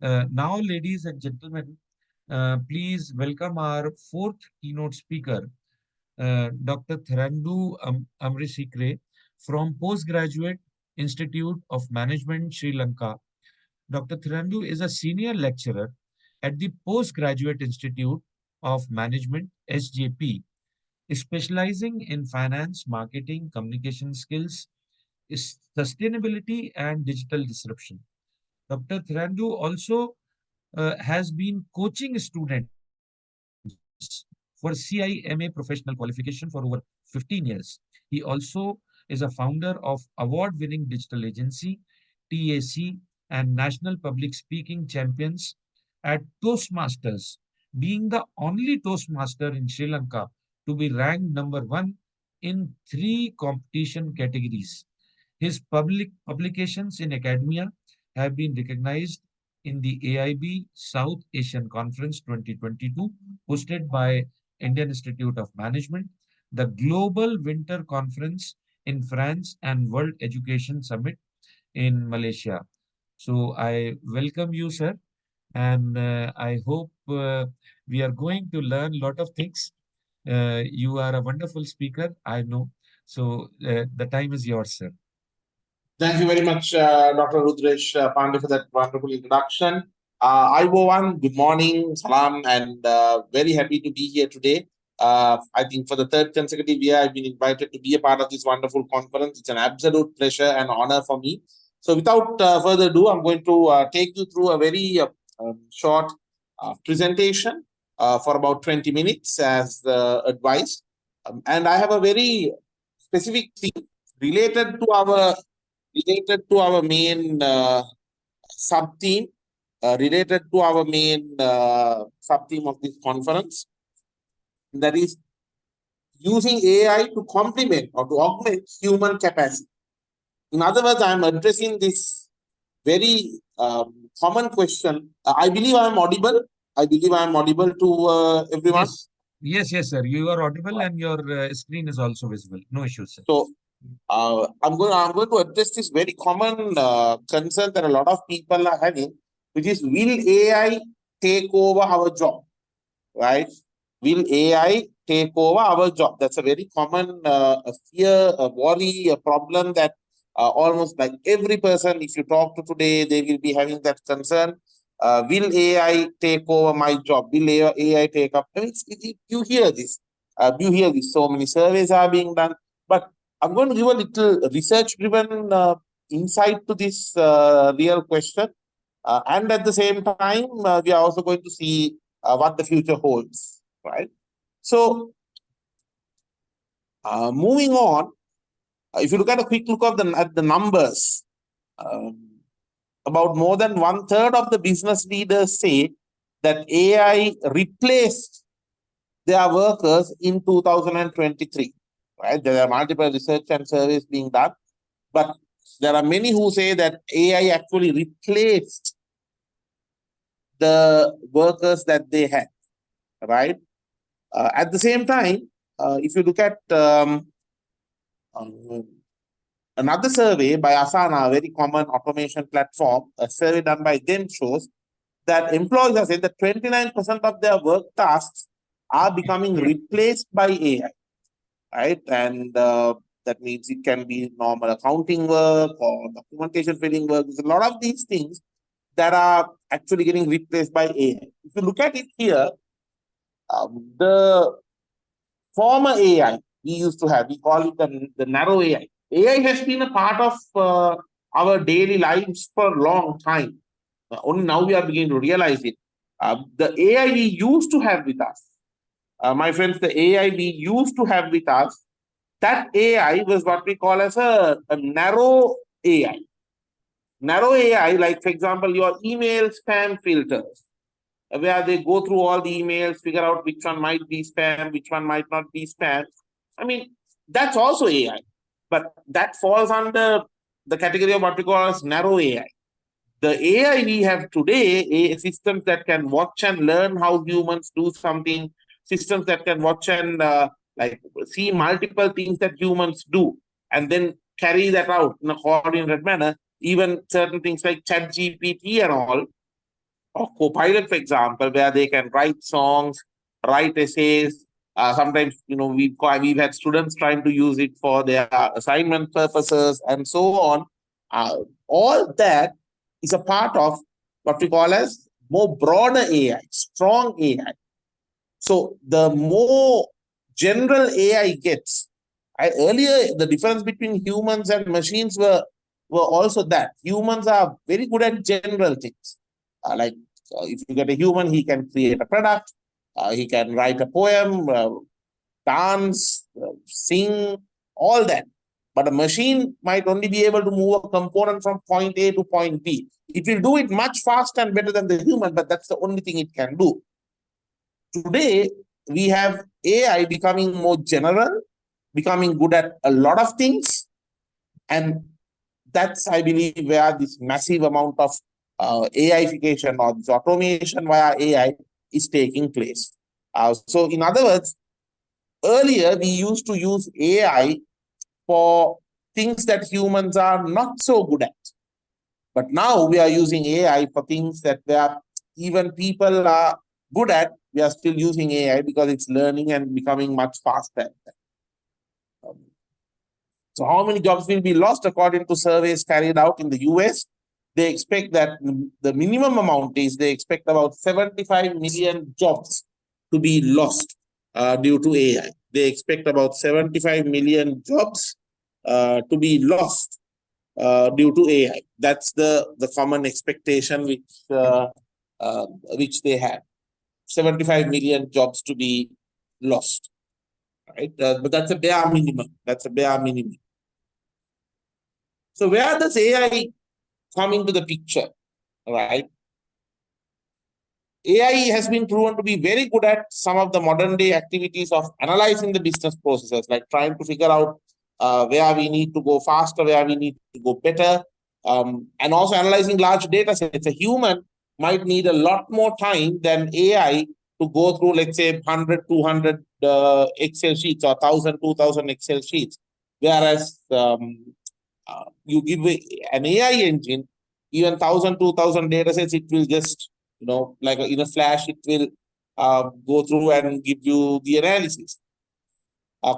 Now, ladies and gentlemen, please welcome our fourth keynote speaker, Dr. Tharindu Ameresekere from Postgraduate Institute of Management, Sri Lanka. Dr. Tharindu is a senior lecturer at the Postgraduate Institute of Management, SJP, specializing in finance, marketing, communication skills, sustainability, and digital disruption. Dr. Tharindu also has been coaching students for CIMA Professional qualification for over 15 years. He also is a founder of award-winning digital agency, TAC, and National Public Speaking Champions at Toastmasters, being the only Toastmaster in Sri Lanka to be ranked number one in three competition categories. His public publications in academia have been recognized in the AIB South Asian Conference 2022, hosted by Indian Institute of Management, the Global Winter Conference in France, and World Education Summit in Malaysia. So I welcome you, sir, and I hope we are going to learn a lot of things. You are a wonderful speaker, I know. So the time is yours, sir. Thank you very much, Dr. Rudresh Pandey, for that wonderful introduction. Ibowan, good morning, salam, and very happy to be here today. I think for the third consecutive year, I've been invited to be a part of this wonderful conference. It's an absolute pleasure and honor for me. So without further ado, I'm going to take you through a very short presentation for about 20 minutes as advised. And I have a very specific thing related to our main sub-theme, related to our main sub-theme of this conference, that is using AI to complement or to augment human capacity. In other words, I am addressing this very common question. I believe I am audible. I believe I am audible to everyone. Yes, sir. You are audible and your screen is also visible. No issues, sir. So I'm going to address this very common concern that a lot of people are having, which is, will AI take over our job, right? Will AI take over our job? That's a very common fear, a worry, a problem that almost like every person, if you talk to today, they will be having that concern. Will AI take over my job? Will AI take up? I mean, you hear this. You hear this. So many surveys are being done. But I'm going to give a little research-driven insight to this real question. And at the same time, we are also going to see what the future holds, right? So, moving on, if you look at a quick look at the numbers, about more than 1/3 of the business leaders say that AI replaced their workers in 2023. Right? There are multiple research and surveys being done, but there are many who say that AI actually replaced the workers that they had, right? At the same time, if you look at another survey by Asana, a very common automation platform, a survey done by them shows that employees are saying that 29% of their work tasks are becoming replaced by AI. Right, and that means it can be normal accounting work or documentation filling work. There's a lot of these things that are actually getting replaced by AI. If you look at it here, the former AI we used to have, we call it the narrow AI. AI has been a part of our daily lives for a long time. Only now we are beginning to realize it. The AI we used to have with us, my friends, the AI we used to have with us, that AI was what we call as a narrow AI. Narrow AI, like for example, your email spam filters, where they go through all the emails, figure out which one might be spam, which one might not be spam. I mean, that's also AI, but that falls under the category of what we call as narrow AI. The AI we have today, systems that can watch and learn how humans do something, systems that can watch and like see multiple things that humans do, and then carry that out in a coordinated manner. Even certain things like ChatGPT and all, or Copilot, for example, where they can write songs, write essays. Sometimes, we've had students trying to use it for their assignment purposes and so on. All that is a part of what we call as more broader AI, strong AI. So the more general AI gets, earlier the difference between humans and machines were also that humans are very good at general things. Like if you get a human, he can create a product, he can write a poem, dance, sing, all that. But a machine might only be able to move a component from point A to point B. It will do it much faster and better than the human, but that's the only thing it can do. Today, we have AI becoming more general, becoming good at a lot of things. And that's, I believe, where this massive amount of AIification or this automation via AI is taking place. So in other words, earlier we used to use AI for things that humans are not so good at. But now we are using AI for things that even people are good at. We are still using AI because it's learning and becoming much faster. So how many jobs will be lost according to surveys carried out in the US? They expect that the minimum amount is they expect about 75 million jobs to be lost due to AI. They expect about 75 million jobs to be lost due to AI. That's the common expectation which they have. 75 million jobs to be lost, right? But that's a bare minimum. That's a bare minimum. So where does AI come into the picture, right? AI has been proven to be very good at some of the modern day activities of analyzing the business processes, like trying to figure out where we need to go faster, where we need to go better, and also analyzing large data sets. A human might need a lot more time than AI to go through, let's say, 100, 200 Excel sheets or 1,000, 2,000 Excel sheets. Whereas you give an AI engine, even 1,000, 2,000 data sets, it will just, like in a flash, it will go through and give you the analysis.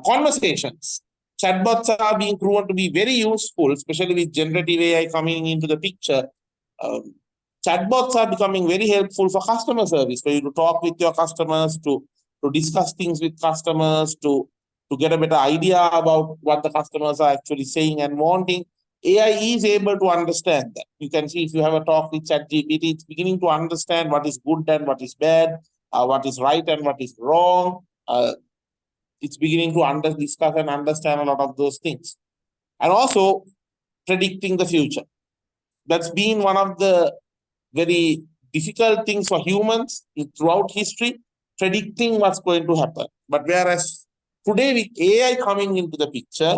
Conversations. Chatbots are being proven to be very useful, especially with generative AI coming into the picture. Chatbots are becoming very helpful for customer service, for you to talk with your customers, to discuss things with customers, to get a better idea about what the customers are actually saying and wanting. AI is able to understand that. You can see if you have a talk with ChatGPT, it's beginning to understand what is good and what is bad, what is right and what is wrong. It's beginning to discuss and understand a lot of those things. And also predicting the future. That's been one of the very difficult things for humans throughout history, predicting what's going to happen. But whereas today with AI coming into the picture,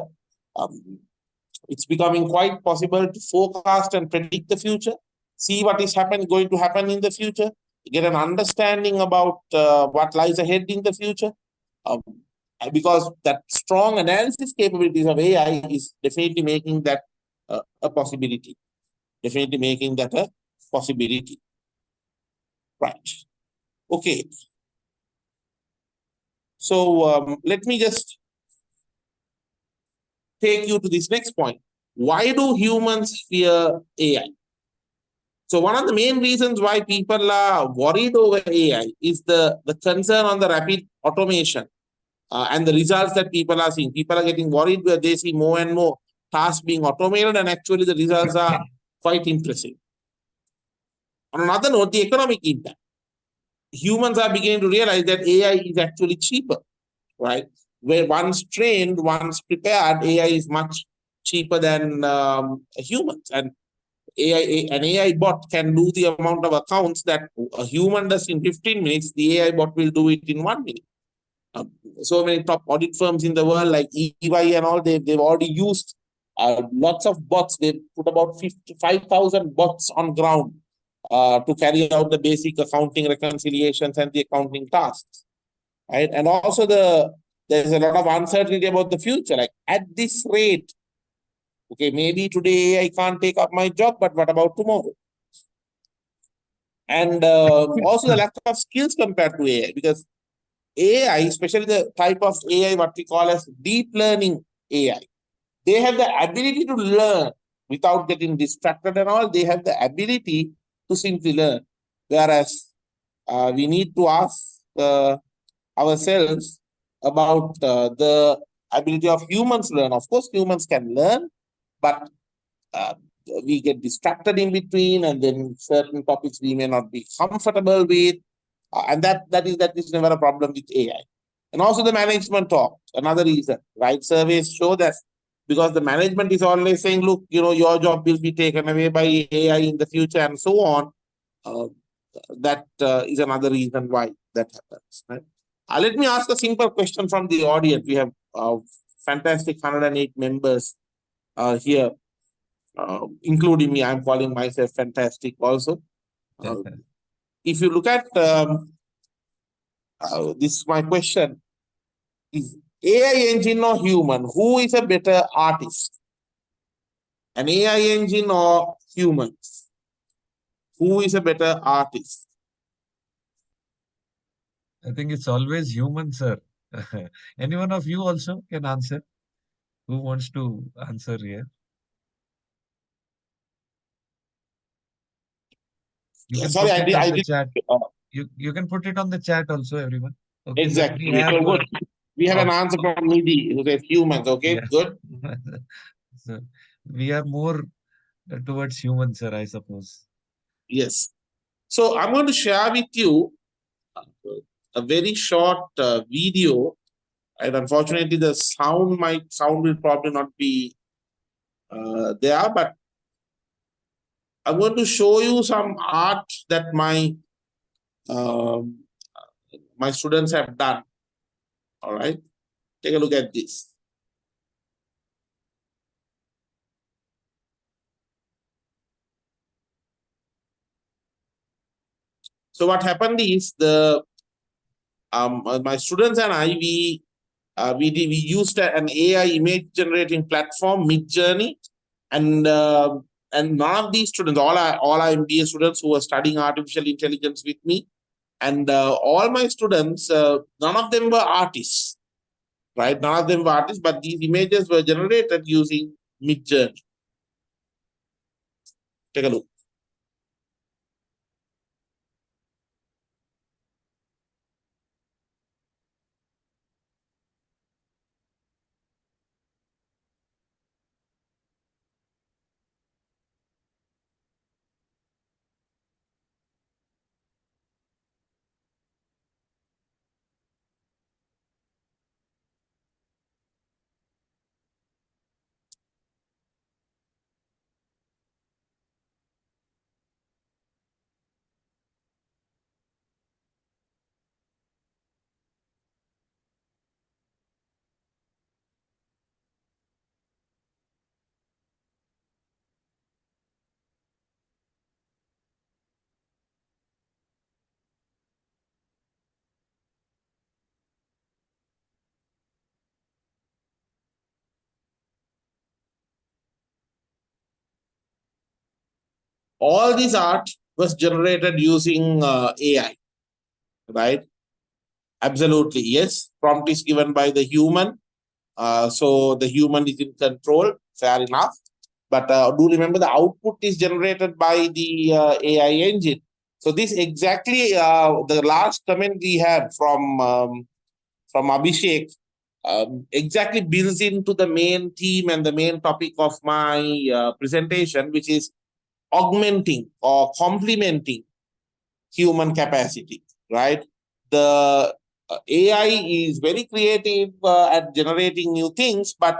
it's becoming quite possible to forecast and predict the future, see what is going to happen in the future, get an understanding about what lies ahead in the future. Because that strong analysis capabilities of AI is definitely making that a possibility. Definitely making that a possibility. Right. Okay. So let me just take you to this next point. Why do humans fear AI? So one of the main reasons why people are worried over AI is the concern on the rapid automation and the results that people are seeing. People are getting worried where they see more and more tasks being automated, and actually the results are quite impressive. On another note, the economic impact. Humans are beginning to realize that AI is actually cheaper, right? Where once trained, once prepared, AI is much cheaper than humans. And an AI bot can do the amount of accounts that a human does in 15 minutes, the AI bot will do it in 1 minute. So many top audit firms in the world like EY and all, they've already used lots of bots. They put about 5,000 bots on ground to carry out the basic accounting reconciliations and the accounting tasks. Right? And also there's a lot of uncertainty about the future. Like at this rate, okay, maybe today I can't take up my job, but what about tomorrow? and also the lack of skills compared to AI, because AI, especially the type of AI what we call as deep learning AI, they have the ability to learn without getting distracted and all. They have the ability to simply learn, whereas we need to ask ourselves about the ability of humans to learn. Of course, humans can learn, but uh, we get distracted in between, and then certain topics we may not be comfortable with, and that is never a problem with AI. And also the management talk, another reason, right? Surveys show that because the management is always saying, look, your job will be taken away by AI in the future and so on. Uh, that is another reason why that happens, right? Let me ask a simple question from the audience. We have fantastic 108 members here, including me. I'm calling myself fantastic also. If you look at this, is my question is AI engine or human? Who is a better artist? An AI engine or humans? Who is a better artist? I think it's always human, sir. Any one of you also can answer. Who wants to answer here? You can Sorry, put it I on the did. chat. You can put it on the chat also, everyone. Okay, sir. We Exactly. have So good. We have an op- answer from Nidhi who says humans. Okay, yeah. good. So we are more towards human, sir, I suppose. Yes. So I'm going to share with you a very short video. And unfortunately, the sound will probably not be there, but I'm going to show you some art that um, my students have done. All right, take a look at this. So what happened is my students and I we used an AI image generating platform, Midjourney, and none of these students, all our MBA students who were studying artificial intelligence with me, and all my students, none of them were artists, right? None of them were artists, but these images were generated using Midjourney. Take a look. All this art was generated using AI, right? Absolutely, yes. Prompt is given by the human, so the human is in control. Fair enough. But do remember the output is generated by the AI engine. So this exactly the last comment we had from Abhishek exactly builds into the main theme and the main topic of my presentation, which is augmenting or complementing human capacity, right? The AI is very creative at generating new things, but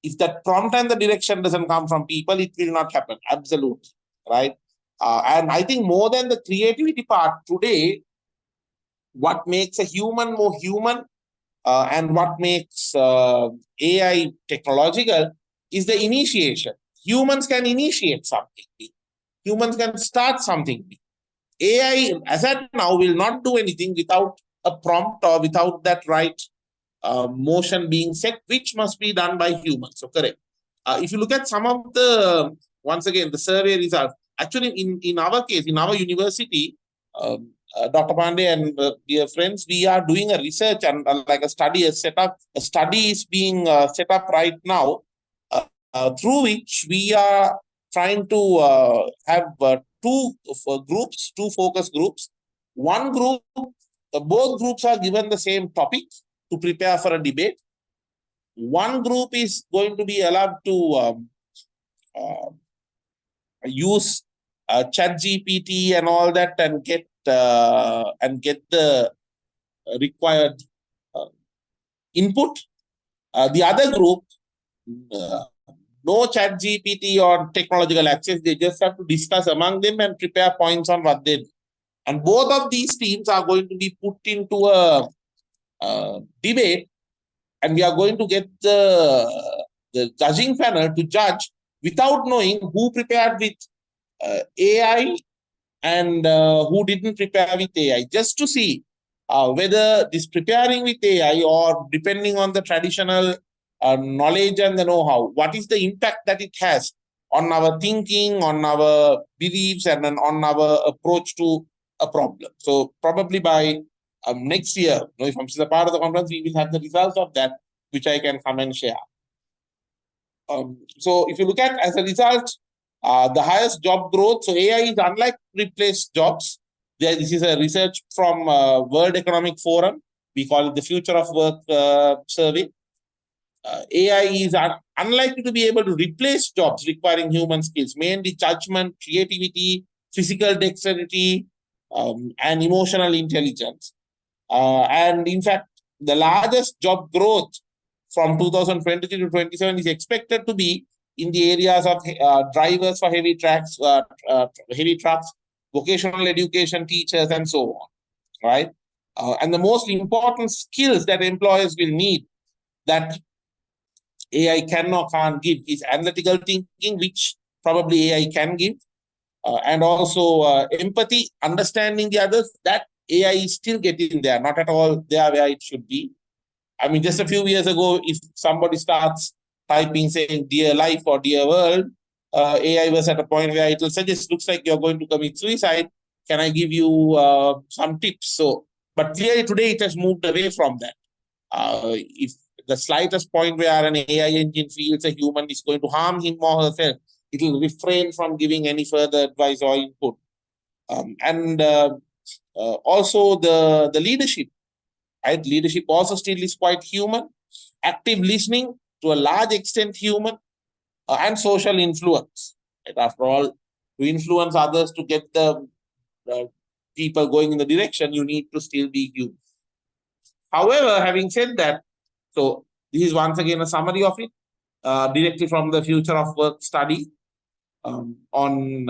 if that prompt and the direction doesn't come from people, it will not happen. Absolutely, right? And I think more than the creativity part today, what makes a human more human and what makes AI technological is the initiation. Humans can initiate something. Humans can start something. AI, as at now, will not do anything without a prompt or without that right motion being set, which must be done by humans. So correct. If you look at some of the, once again, the survey results, actually, in our case, in our university, Dr. Pandey and dear friends, we are doing a research and like a study, a study is being set up right now, through which we are trying to have two focus groups. One group, both groups are given the same topic to prepare for a debate. One group is going to be allowed to use ChatGPT and all that and get the required input. The other group, no ChatGPT or technological access. They just have to discuss among them and prepare points on what they do. And both of these teams are going to be put into a debate, and we are going to get the judging panel to judge without knowing who prepared with AI and who didn't prepare with AI, just to see whether this preparing with AI or depending on the traditional knowledge and the know-how, what is the impact that it has on our thinking, on our beliefs, and on our approach to a problem. So probably by next year, if I'm still a part of the conference, we will have the results of that, which I can come and share. So if you look at as a result, the highest job growth, so AI is unlike replace jobs. This is a research from World Economic Forum. We call it the Future of Work survey. AI is unlikely to be able to replace jobs requiring human skills, mainly judgment, creativity, physical dexterity, and emotional intelligence. And in fact, the largest job growth from 2023 to 27 is expected to be in the areas of drivers for heavy trucks, vocational education teachers, and so on, right? And the most important skills that employers will need that AI can or can't give is analytical thinking, which probably AI can give, and also empathy, understanding the others, that AI is still getting there, not at all there where it should be. I mean, just a few years ago, if somebody starts typing saying dear life or dear world, AI was at a point where it will suggest, looks like you're going to commit suicide. Can I give you some tips? So, but clearly today it has moved away from that. If the slightest point where an AI engine feels a human is going to harm him or herself, it will refrain from giving any further advice or input. And also the leadership, right? Leadership also still is quite human. Active listening, to a large extent human, and social influence. Right? After all, to influence others to get the people going in the direction, you need to still be human. However, having said that, so this is once again a summary of it, directly from the Future of Work study on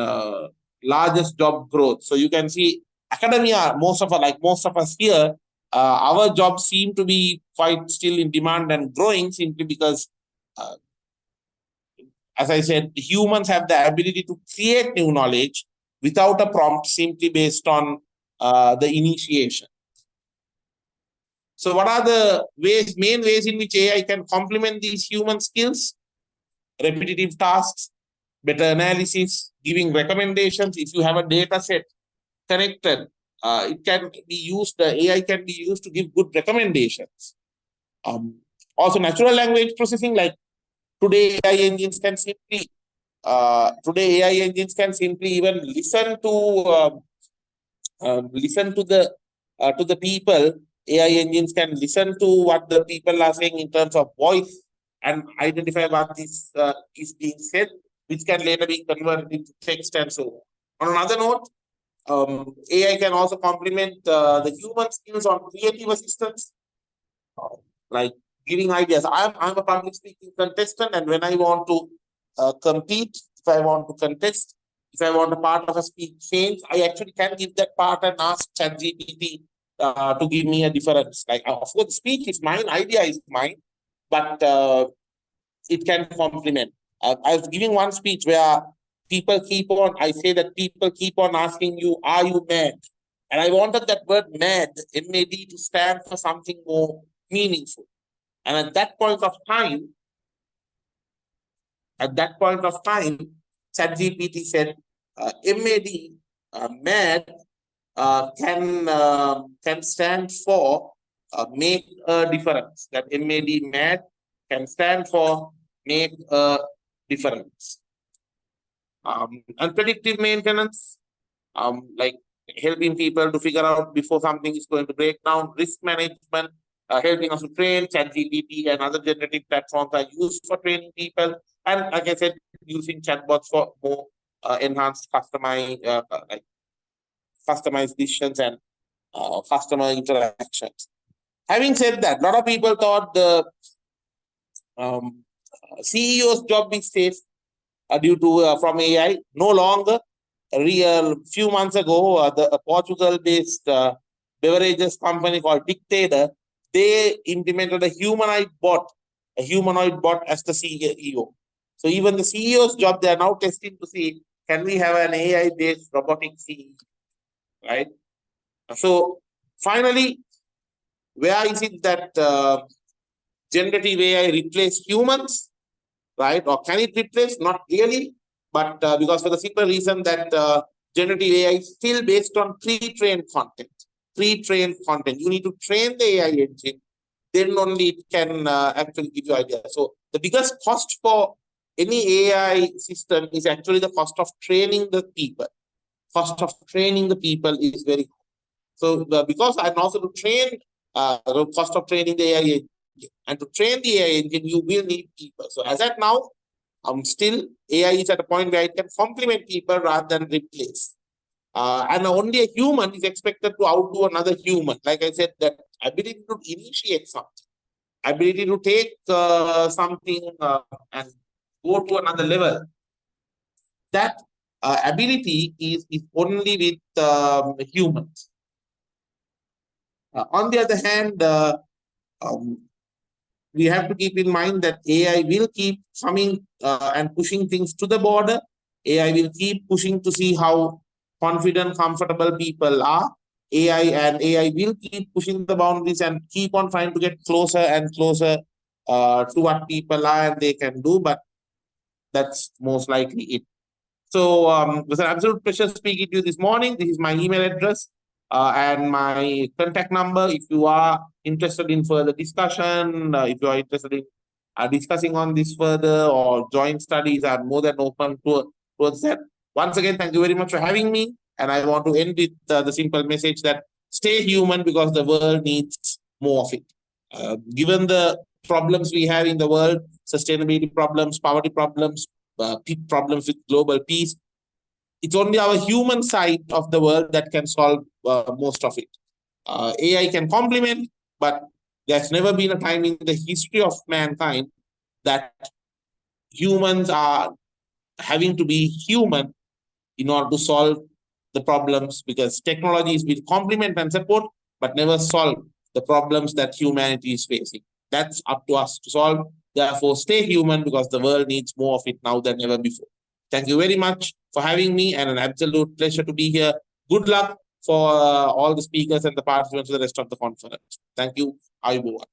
largest job growth. So you can see academia, most of us here, our jobs seem to be quite still in demand and growing, simply because, as I said, humans have the ability to create new knowledge without a prompt, simply based on the initiation. So what are the main ways in which AI can complement these human skills? Repetitive tasks, better analysis, giving recommendations. If you have a data set connected, it can be used, the AI can be used to give good recommendations. Also natural language processing, like today AI engines can simply even listen to the people. AI engines can listen to what the people are saying in terms of voice and identify what is being said, which can later be converted into text and so on. On another note, AI can also complement the human skills on creative assistance, like giving ideas. I'm a public speaking contestant, and when I want to compete, if I want to contest, if I want a part of a speech change, I actually can give that part and ask ChatGPT to give me a difference. Like, of course, the speech is mine, idea is mine, but it can complement. I was giving one speech where I say that people keep on asking you, are you mad? And I wanted that word mad, M-A-D, to stand for something more meaningful. And at that point of time, ChatGPT said, MAD, can stand for make a difference. That MAD can stand for make a difference. And predictive maintenance, like helping people to figure out before something is going to break down. Risk management, helping us to train. ChatGPT and other generative platforms are used for training people. And like I said, using chatbots for more enhanced customized decisions and customer interactions. Having said that, a lot of people thought the CEO's job is safe due to from AI. No longer. A few months ago, the Portugal-based beverages company called Dictator, they implemented a humanoid bot as the CEO. So even the CEO's job, they are now testing to see, can we have an AI-based robotic CEO, right? So finally, where is it that generative AI replace humans, right? Or can it replace? Not really, but because for the simple reason that generative AI is still based on pre-trained content. You need to train the AI engine, then only it can actually give you ideas. So the biggest cost for any AI system is actually the cost of training the people. Cost of training the people is very high. So because I'm also to train the cost of training the AI engine, and to train the AI engine, you will need people. So as at now, still AI is at a point where it can complement people rather than replace. And only a human is expected to outdo another human. Like I said, that ability to initiate something, ability to take something and go to another level. That ability is only with humans. On the other hand, we have to keep in mind that AI will keep coming and pushing things to the border. AI will keep pushing to see how confident, comfortable people are. AI will keep pushing the boundaries and keep on trying to get closer and closer to what people are and they can do. But that's most likely it. So it was an absolute pleasure speaking to you this morning. This is my email address and my contact number. If you are interested in further discussion, if you are interested in discussing on this further or joint studies, I'm more than open towards that. Once again, thank you very much for having me. And I want to end with the simple message that stay human because the world needs more of it. Given the problems we have in the world, sustainability problems, poverty problems, problems with global peace, it's only our human side of the world that can solve most of it. AI can complement, but there's never been a time in the history of mankind that humans are having to be human in order to solve the problems, because technology is will complement and support, but never solve the problems that humanity is facing. That's up to us to solve. Therefore, stay human because the world needs more of it now than ever before. Thank you very much for having me and an absolute pleasure to be here. Good luck for all the speakers and the participants for the rest of the conference. Thank you. AIBOPM.